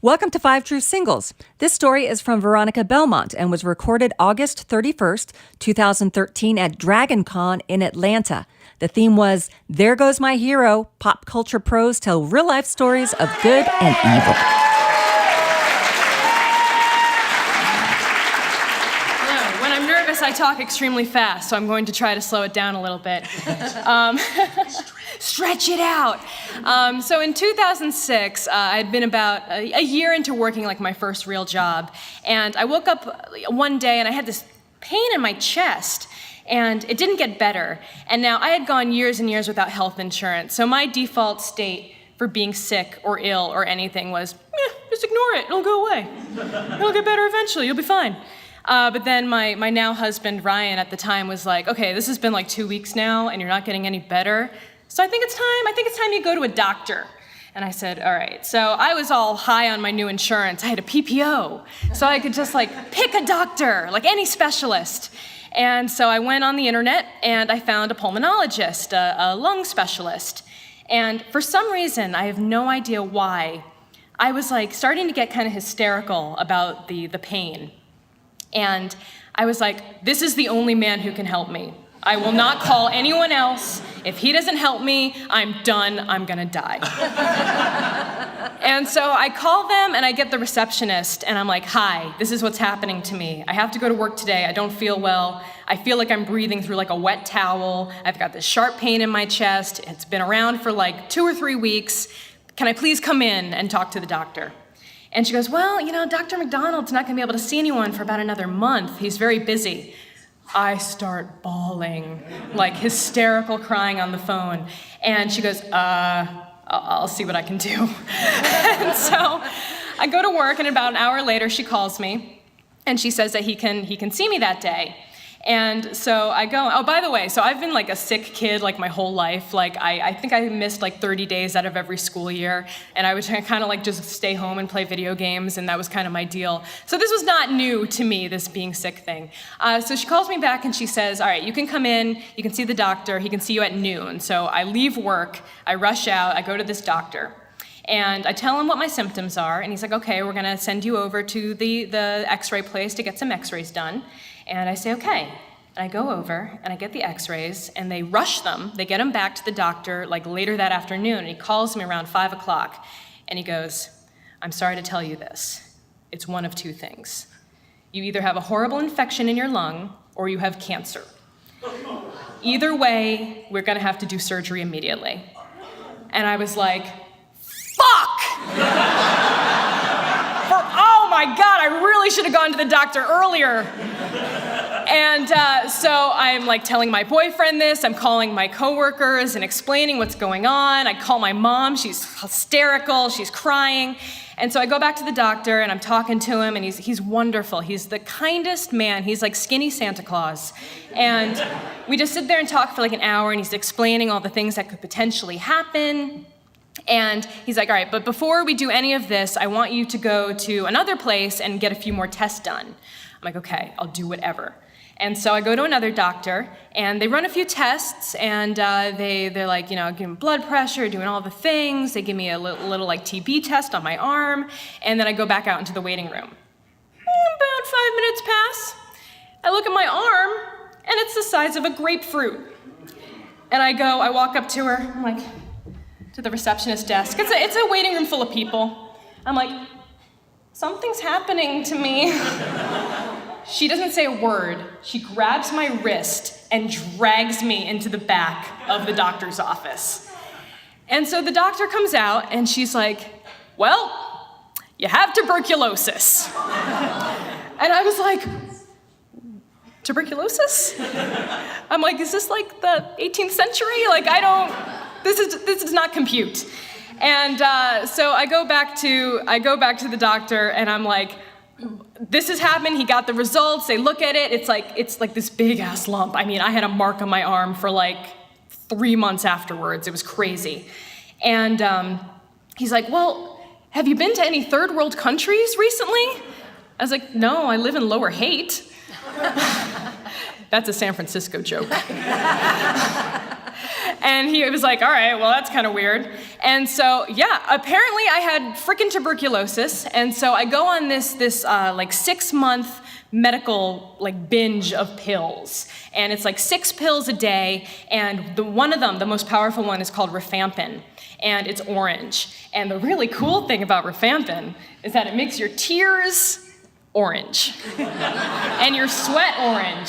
Welcome to 5 True Singles. This story is from Veronica Belmont and was recorded August 31st, 2013 at Dragon Con in Atlanta. The theme was There Goes My Hero, pop culture pros tell real-life stories of good and evil. Hello. When I'm nervous, I talk extremely fast, so I'm going to try to slow it down a little bit. Stretch it out. So in 2006, I'd been about a year into working like my first real job, and I woke up one day and I had this pain in my chest, and it didn't get better. And now I had gone years and years without health insurance, so my default state for being sick or ill or anything was, just ignore it, it'll go away. It'll get better eventually, you'll be fine. But then my now husband, Ryan, at the time was like, okay, this has been like 2 weeks now and you're not getting any better. So I think it's time you go to a doctor. And I said, all right. So I was all high on my new insurance. I had a PPO. So I could just pick a doctor, like any specialist. And so I went on the internet and I found a pulmonologist, a lung specialist. And for some reason, I have no idea why, I was starting to get kind of hysterical about the pain. And I was like, this is the only man who can help me. I will not call anyone else. If he doesn't help me, I'm done, I'm gonna die. And so I call them and I get the receptionist and I'm like, hi, this is what's happening to me. I have to go to work today, I don't feel well. I feel like I'm breathing through a wet towel. I've got this sharp pain in my chest. It's been around for 2 or 3 weeks. Can I please come in and talk to the doctor? And she goes, well, Dr. McDonald's not gonna be able to see anyone for about another month. He's very busy. I start bawling, hysterical crying on the phone. And she goes, I'll see what I can do. And so I go to work, and about an hour later, she calls me, and she says that he can see me that day. And so I go, oh, by the way, so I've been a sick kid my whole life. I think I missed 30 days out of every school year, and I would kind of just stay home and play video games, and that was kind of my deal. So this was not new to me, this being sick thing. So she calls me back and she says, all right, you can come in, you can see the doctor, he can see you at noon. So I leave work, I rush out, I go to this doctor. And I tell him what my symptoms are, and he's like, okay, we're gonna send you over to the x-ray place to get some x-rays done. And I say, okay. And I go over, and I get the x-rays, and they rush them. They get them back to the doctor, later that afternoon, and he calls me around 5 o'clock, and he goes, I'm sorry to tell you this. It's one of two things. You either have a horrible infection in your lung, or you have cancer. Either way, we're gonna have to do surgery immediately. And I was like, fuck! Oh my God, I really should have gone to the doctor earlier. And so I'm telling my boyfriend this, I'm calling my coworkers and explaining what's going on. I call my mom, she's hysterical, she's crying. And so I go back to the doctor and I'm talking to him, and he's wonderful. He's the kindest man. He's like skinny Santa Claus. And we just sit there and talk for an hour, and he's explaining all the things that could potentially happen. And he's like, all right, but before we do any of this, I want you to go to another place and get a few more tests done. I'm like, okay, I'll do whatever. And so I go to another doctor, and they run a few tests, and they're giving blood pressure, doing all the things. They give me a little TB test on my arm, and then I go back out into the waiting room. About 5 minutes pass. I look at my arm, and it's the size of a grapefruit. And I walk up to her, I'm like, to the receptionist desk. It's a waiting room full of people. I'm like, something's happening to me. She doesn't say a word. She grabs my wrist and drags me into the back of the doctor's office. And so the doctor comes out and she's like, well, you have tuberculosis. And I was like, tuberculosis? I'm like, is this the 18th century? This does not compute. And so I go back to the doctor, and I'm like, this has happened. He got the results. They look at it. It's like this big ass lump. I mean, I had a mark on my arm for 3 months afterwards. It was crazy. And he's like, well, have you been to any third world countries recently? I was like, no, I live in Lower Haight. That's a San Francisco joke. And he was like, all right, well, that's kind of weird. And so, yeah, apparently I had freaking tuberculosis. And so I go on this 6-month medical binge of pills. And it's 6 pills a day. And one of them, the most powerful one, is called rifampin. And it's orange. And the really cool thing about rifampin is that it makes your tears orange. And your sweat orange.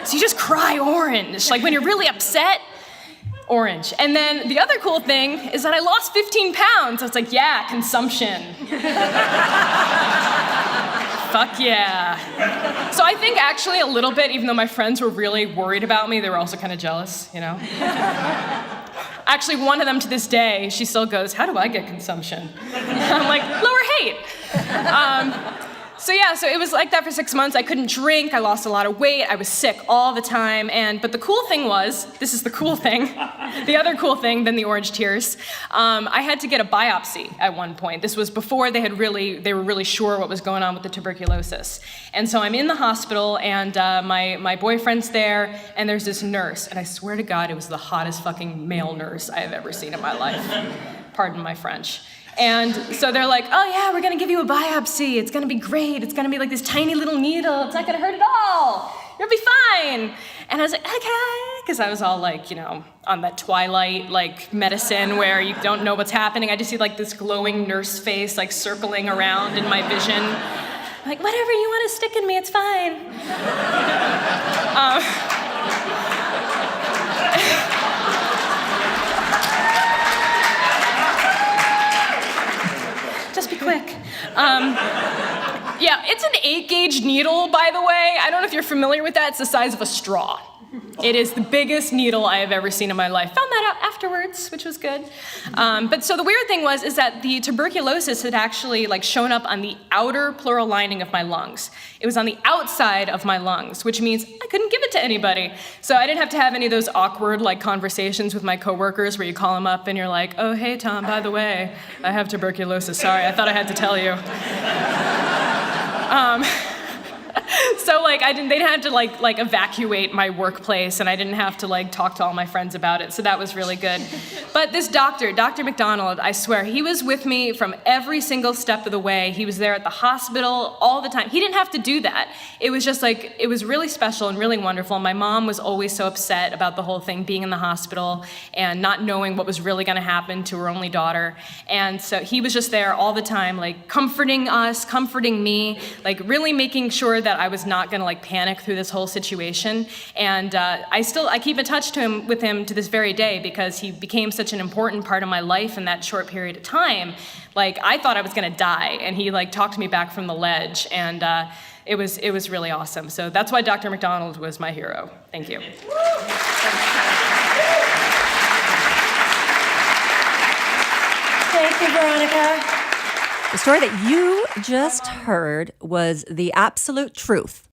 So you just cry orange. When you're really upset, orange. And then the other cool thing is that I lost 15 pounds. I was like, yeah, consumption. Fuck yeah. So I think actually a little bit, even though my friends were really worried about me, they were also kind of jealous, Actually, one of them to this day, she still goes, how do I get consumption? I'm like, lower hate. So it was like that for 6 months. I couldn't drink, I lost a lot of weight, I was sick all the time, but the cool thing was, this is the cool thing, the other cool thing than the orange tears, I had to get a biopsy at one point. This was before they were really sure what was going on with the tuberculosis. And so I'm in the hospital, and my boyfriend's there, and there's this nurse, and I swear to God, it was the hottest fucking male nurse I have ever seen in my life. Pardon my French. And so they're like, oh yeah, we're gonna give you a biopsy. It's gonna be great. It's gonna be like this tiny little needle. It's not gonna hurt at all. You'll be fine. And I was like, okay, because I was all on that Twilight medicine where you don't know what's happening. I just see this glowing nurse face circling around in my vision. I'm like, whatever you want to stick in me, it's fine. Just be quick. Yeah, it's an 8-gauge needle, by the way. I don't know if you're familiar with that. It's the size of a straw. It is the biggest needle I have ever seen in my life. Found that out afterwards, which was good. But so the weird thing is that the tuberculosis had actually shown up on the outer pleural lining of my lungs. It was on the outside of my lungs, which means I couldn't give it to anybody. So I didn't have to have any of those awkward conversations with my coworkers where you call them up and you're like, oh, hey, Tom, by the way, I have tuberculosis. Sorry, I thought I had to tell you. So they didn't have to evacuate my workplace, and I didn't have to talk to all my friends about it. So that was really good. But this doctor, Dr. McDonald, I swear, he was with me from every single step of the way. He was there at the hospital all the time. He didn't have to do that. It was just it was really special and really wonderful. My mom was always so upset about the whole thing, being in the hospital and not knowing what was really going to happen to her only daughter. And so he was just there all the time, comforting us, comforting me, really making sure that I was not going to panic through this whole situation. And I keep in touch with him to this very day because he became such an important part of my life in that short period of time. I thought I was going to die, and he talked me back from the ledge, and it was really awesome. So that's why Dr. McDonald was my hero. Thank you. Thank you, Veronica. The story that you just heard was the absolute truth.